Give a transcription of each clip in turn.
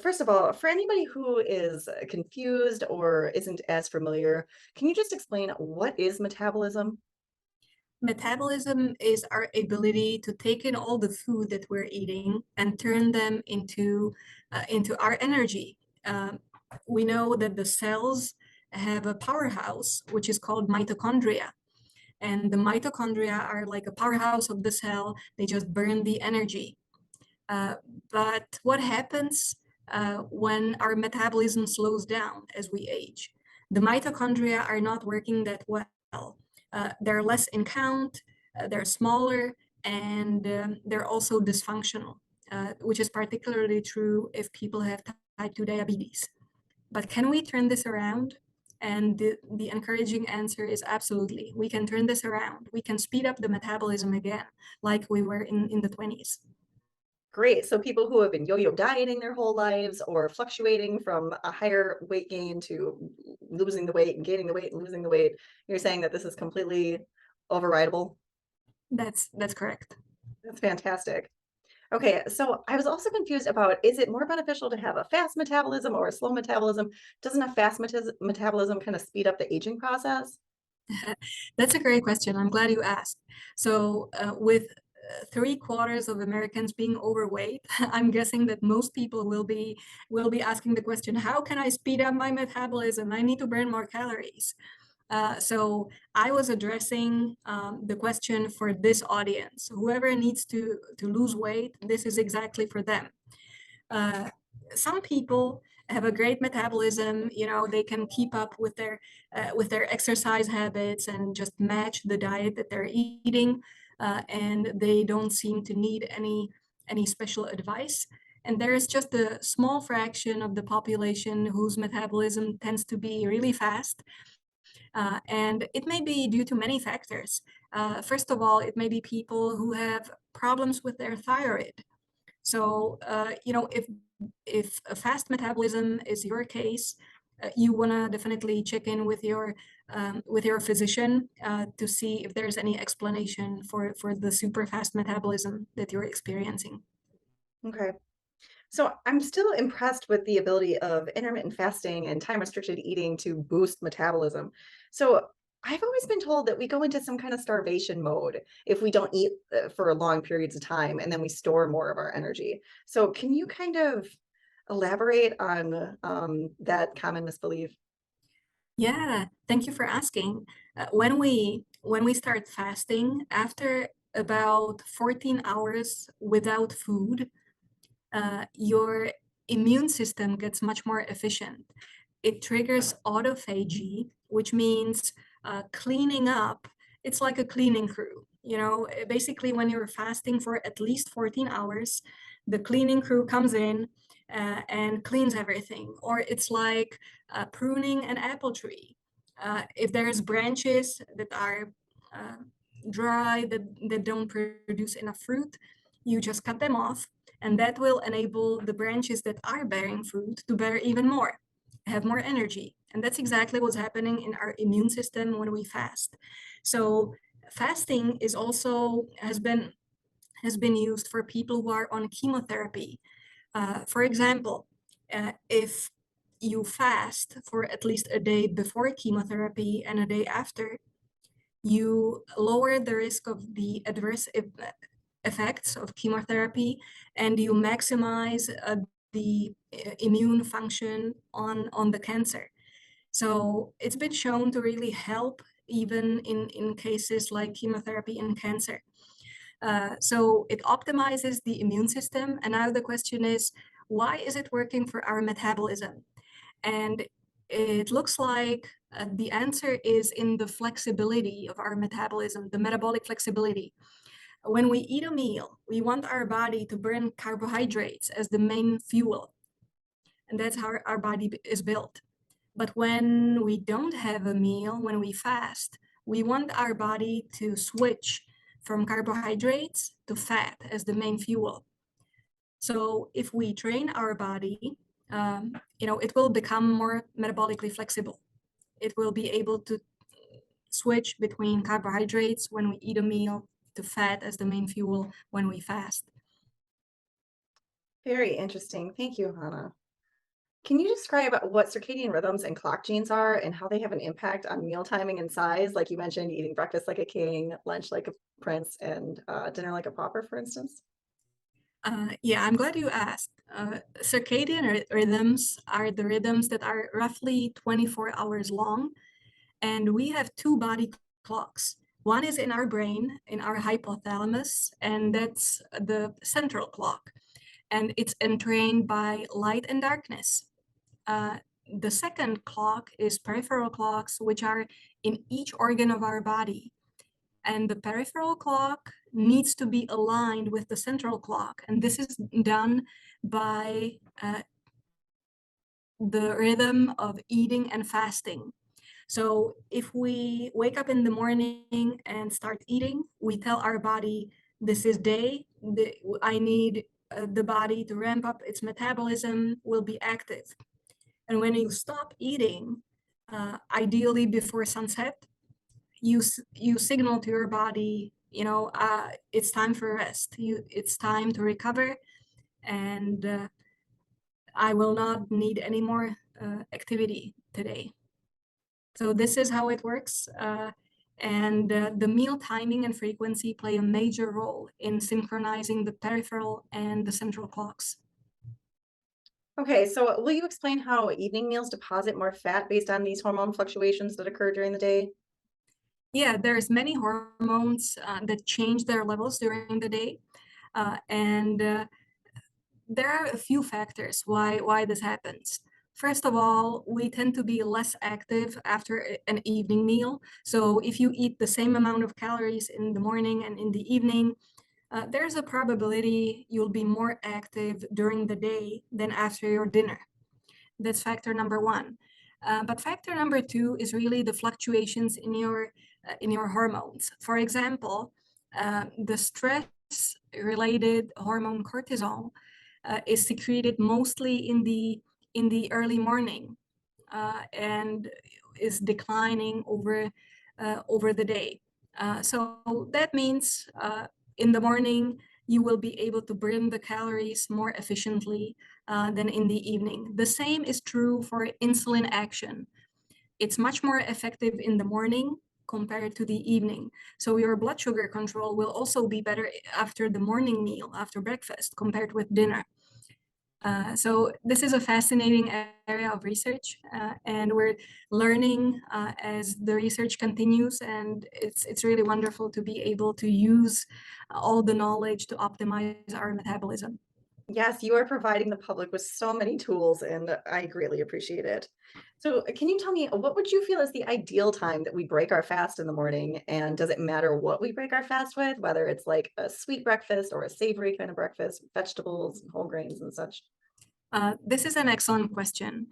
First of all, for anybody who is confused or isn't as familiar, can you just explain what is metabolism? Metabolism is our ability to take in all the food that we're eating and turn them into our energy. Um, we know that the cells have a powerhouse, which is called mitochondria. And the mitochondria are like a powerhouse of the cell. They just burn the energy. Uh, but what happens when our metabolism slows down as we age? The mitochondria are not working that well. They're less in count, they're smaller, and they're also dysfunctional, which is particularly true if people have type 2 diabetes. But can we turn this around? And the encouraging answer is absolutely. We can turn this around. We can speed up the metabolism again, like we were in the 20s. Great. So people who have been yo-yo dieting their whole lives or fluctuating from a higher weight gain to losing the weight and gaining the weight and losing the weight, you're saying that this is completely overridable? That's correct. That's fantastic. Okay, so I was also confused about, is it more beneficial to have a fast metabolism or a slow metabolism? Doesn't a fast metabolism kind of speed up the aging process? That's a great question. I'm glad you asked. So, with three-quarters of Americans being overweight, I'm guessing that most people will be asking the question, how can I speed up my metabolism? I need to burn more calories. So I was addressing the question for this audience. Whoever needs to lose weight, this is exactly for them. Uh, some people have a great metabolism. They can keep up with their exercise habits and just match the diet that they're eating, and they don't seem to need any special advice. And there is just a small fraction of the population whose metabolism tends to be really fast, and it may be due to many factors. First of all, it may be people who have problems with their thyroid. So, if a fast metabolism is your case, you want to definitely check in with your physician to see if there's any explanation for the super fast metabolism that you're experiencing. Okay. So I'm still impressed with the ability of intermittent fasting and time restricted eating to boost metabolism. So I've always been told that we go into some kind of starvation mode if we don't eat for long periods of time and then we store more of our energy. So can you kind of elaborate on that common misbelief? Yeah, thank you for asking. When we start fasting after about 14 hours without food, your immune system gets much more efficient. It triggers autophagy, which means cleaning up. It's like a cleaning crew. Basically, when you're fasting for at least 14 hours, the cleaning crew comes in and cleans everything. Or it's like pruning an apple tree. If there's branches that are uh, dry, that don't produce enough fruit, you just cut them off, and that will enable the branches that are bearing fruit to bear even more, have more energy. And that's exactly what's happening in our immune system when we fast. So fasting is also has been used for people who are on chemotherapy. For example, if you fast for at least a day before chemotherapy and a day after, you lower the risk of the adverse effects of chemotherapy, and you maximize the immune function on the cancer. So it's been shown to really help even in cases like chemotherapy and cancer. So it optimizes the immune system. And now the question is, why is it working for our metabolism? And it looks like the answer is in the flexibility of our metabolism, the metabolic flexibility. When we eat a meal, we want our body to burn carbohydrates as the main fuel, and that's how our body is built. But when we don't have a meal, when we fast, we want our body to switch from carbohydrates to fat as the main fuel. So if we train our body, it will become more metabolically flexible. It will be able to switch between carbohydrates when we eat a meal to fat as the main fuel when we fast. Very interesting. Thank you, Hannah. Can you describe what circadian rhythms and clock genes are and how they have an impact on meal timing and size? Like you mentioned, eating breakfast like a king, lunch like a prince, and dinner like a pauper, for instance. Yeah, I'm glad you asked. Circadian rhythms are the rhythms that are roughly 24 hours long, and we have two body clocks. One is in our brain, in our hypothalamus, and that's the central clock, and it's entrained by light and darkness. Uh, the second clock is peripheral clocks, which are in each organ of our body. And the peripheral clock needs to be aligned with the central clock. And this is done by the rhythm of eating and fasting. So if we wake up in the morning and start eating, we tell our body, this is day, I need the body to ramp up its metabolism, will be active. And when you stop eating, ideally before sunset, you signal to your body, it's time for rest. It's time to recover, and I will not need any more activity today. So this is how it works. And the meal timing and frequency play a major role in synchronizing the peripheral and the central clocks. Okay, so will you explain how evening meals deposit more fat based on these hormone fluctuations that occur during the day? Yeah, there's many hormones that change their levels during the day. And there are a few factors why this happens. First of all, we tend to be less active after an evening meal. So if you eat the same amount of calories in the morning and in the evening, there's a probability you'll be more active during the day than after your dinner. That's factor number one. But factor number two is really the fluctuations in your hormones. For example, the stress-related hormone cortisol is secreted mostly in the early morning and is declining over the day. So that means in the morning you will be able to burn the calories more efficiently than in the evening. The same is true for insulin action. It's much more effective in the morning compared to the evening. So your blood sugar control will also be better after the morning meal, after breakfast, compared with dinner. So this is a fascinating area of research, and we're learning as the research continues, and it's really wonderful to be able to use all the knowledge to optimize our metabolism. Yes, you are providing the public with so many tools, and I greatly appreciate it. So, can you tell me what would you feel is the ideal time that we break our fast in the morning? And does it matter what we break our fast with, whether it's like a sweet breakfast or a savory kind of breakfast, vegetables, and whole grains and such? This is an excellent question.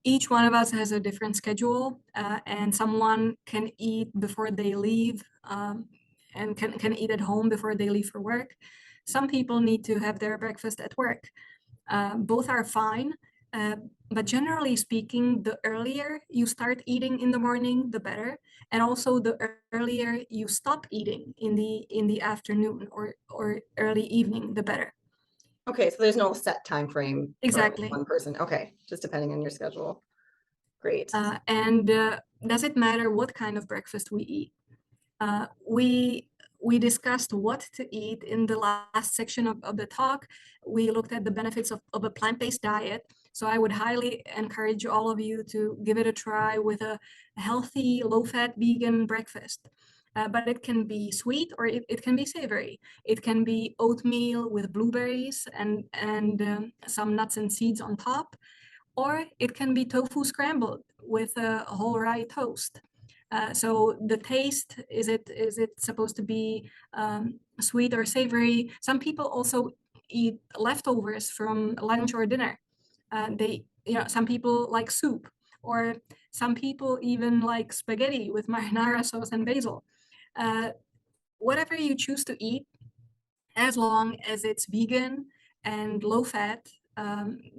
Each one of us has a different schedule, and someone can eat before they leave and can eat at home before they leave for work. Some people need to have their breakfast at work. Both are fine, but generally speaking, the earlier you start eating in the morning, the better. And also the earlier you stop eating in the afternoon or early evening, the better. Okay, so there's no set time frame for Exactly. one person. Okay, just depending on your schedule. Great. And does it matter what kind of breakfast we eat? Uh, we we discussed what to eat in the last section of the talk. We looked at the benefits of a plant-based diet. So I would highly encourage all of you to give it a try with a healthy, low-fat vegan breakfast. But it can be sweet or it can be savory. It can be oatmeal with blueberries and some nuts and seeds on top, or it can be tofu scrambled with a whole rye toast. So the taste, is it supposed to be sweet or savory? Some people also eat leftovers from lunch or dinner. Some people like soup, or some people even like spaghetti with marinara sauce and basil. Uh, Whatever you choose to eat, as long as it's vegan and low fat,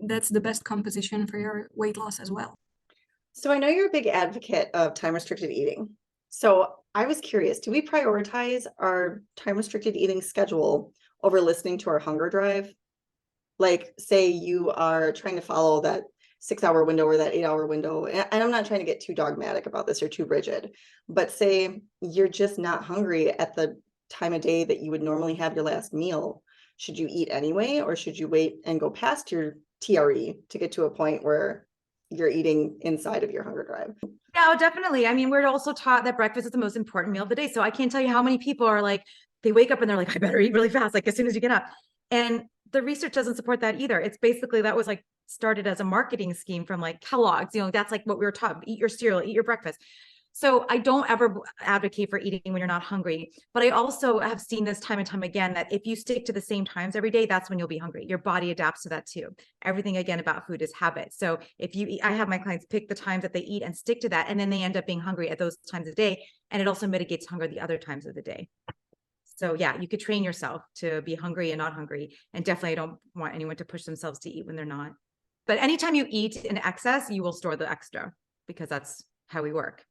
that's the best composition for your weight loss as well. So I know you're a big advocate of time restricted eating. So I was curious, do we prioritize our time restricted eating schedule over listening to our hunger drive? Like, say you are trying to follow that 6 hour window or that 8 hour window. And I'm not trying to get too dogmatic about this or too rigid, but say you're just not hungry at the time of day that you would normally have your last meal. Should you eat anyway, or should you wait and go past your TRE to get to a point where you're eating inside of your hunger drive? Yeah, definitely. I mean, we're also taught that breakfast is the most important meal of the day. So I can't tell you how many people are like, they wake up and they're like, I better eat really fast, like as soon as you get up. And the research doesn't support that either. It's basically, that was like started as a marketing scheme from like Kellogg's, that's like what we were taught, eat your cereal, eat your breakfast. So I don't ever advocate for eating when you're not hungry, but I also have seen this time and time again, that if you stick to the same times every day, that's when you'll be hungry. Your body adapts to that too. Everything again about food is habit. So if you eat, I have my clients pick the times that they eat and stick to that, and then they end up being hungry at those times of the day. And it also mitigates hunger the other times of the day. So yeah, you could train yourself to be hungry and not hungry. And definitely I don't want anyone to push themselves to eat when they're not. But anytime you eat in excess, you will store the extra, because that's how we work.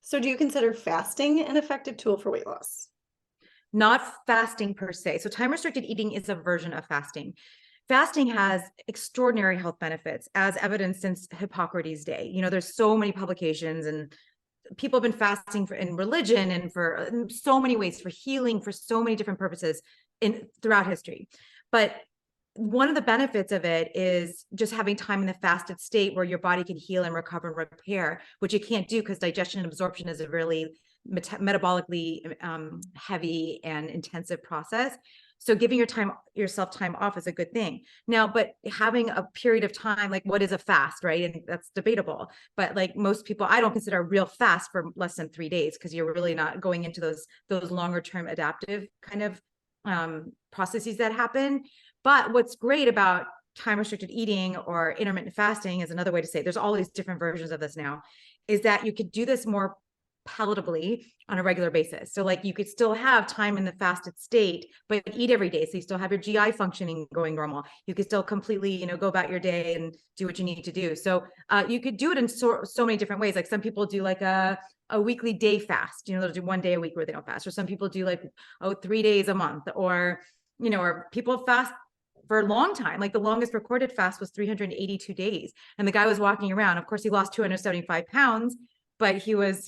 So do you consider fasting an effective tool for weight loss? Not fasting per se. So time restricted eating is a version of fasting. Fasting has extraordinary health benefits, as evidenced since Hippocrates' day. There's so many publications, and people have been fasting in religion and for so many ways, for healing, for so many different purposes throughout history. But one of the benefits of it is just having time in the fasted state where your body can heal and recover and repair, which you can't do because digestion and absorption is a really metabolically heavy and intensive process. So giving yourself time off is a good thing. Now, but having a period of time, like what is a fast, right? And that's debatable. But like most people, I don't consider a real fast for less than 3 days, because you're really not going into those longer term adaptive kind of processes that happen. But what's great about time restricted eating or intermittent fasting, is another way to say it, there's all these different versions of this now, is that you could do this more palatably on a regular basis. So like you could still have time in the fasted state, but eat every day. So you still have your GI functioning going normal. You could still completely, go about your day and do what you need to do. So you could do it in so many different ways. Like some people do like a weekly day fast, they'll do 1 day a week where they don't fast. Or some people do like, 3 days a month, or, or people fast for a long time. Like the longest recorded fast was 382 days. And the guy was walking around. Of course, he lost 275 pounds, but he was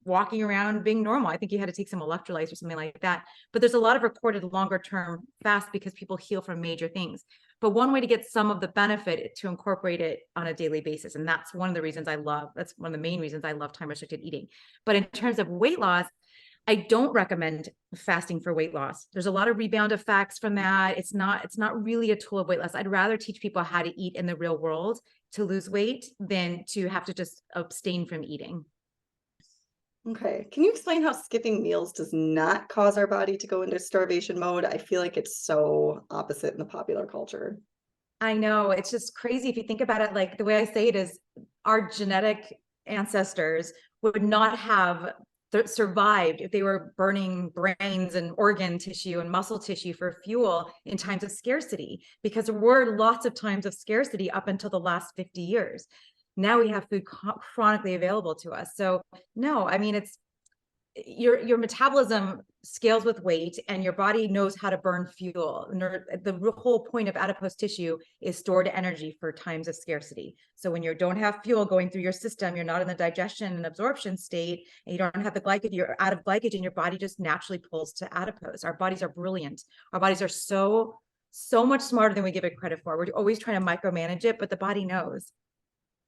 walking around being normal. I think he had to take some electrolytes or something like that. But there's a lot of recorded longer term fast because people heal from major things. But one way to get some of the benefit is to incorporate it on a daily basis. And that's one of the reasons that's one of the main reasons I love time restricted eating. But in terms of weight loss, I don't recommend fasting for weight loss. There's a lot of rebound effects from that. It's not really a tool of weight loss. I'd rather teach people how to eat in the real world to lose weight than to have to just abstain from eating. Okay. Can you explain how skipping meals does not cause our body to go into starvation mode? I feel like it's so opposite in the popular culture. I know, it's just crazy if you think about it. Like the way I say it is, our genetic ancestors would not have survived if they were burning brains and organ tissue and muscle tissue for fuel in times of scarcity, because there were lots of times of scarcity up until the last 50 years. Now we have food chronically available to us. So no, I mean, it's your metabolism scales with weight, and your body knows how to burn fuel. And the whole point of adipose tissue is stored energy for times of scarcity. So when you don't have fuel going through your system, you're not in the digestion and absorption state, and you don't have the glycogen, you're out of glycogen, your body just naturally pulls to adipose. Our bodies are brilliant. Our bodies are so much smarter than we give it credit for. We're always trying to micromanage it, but the body knows.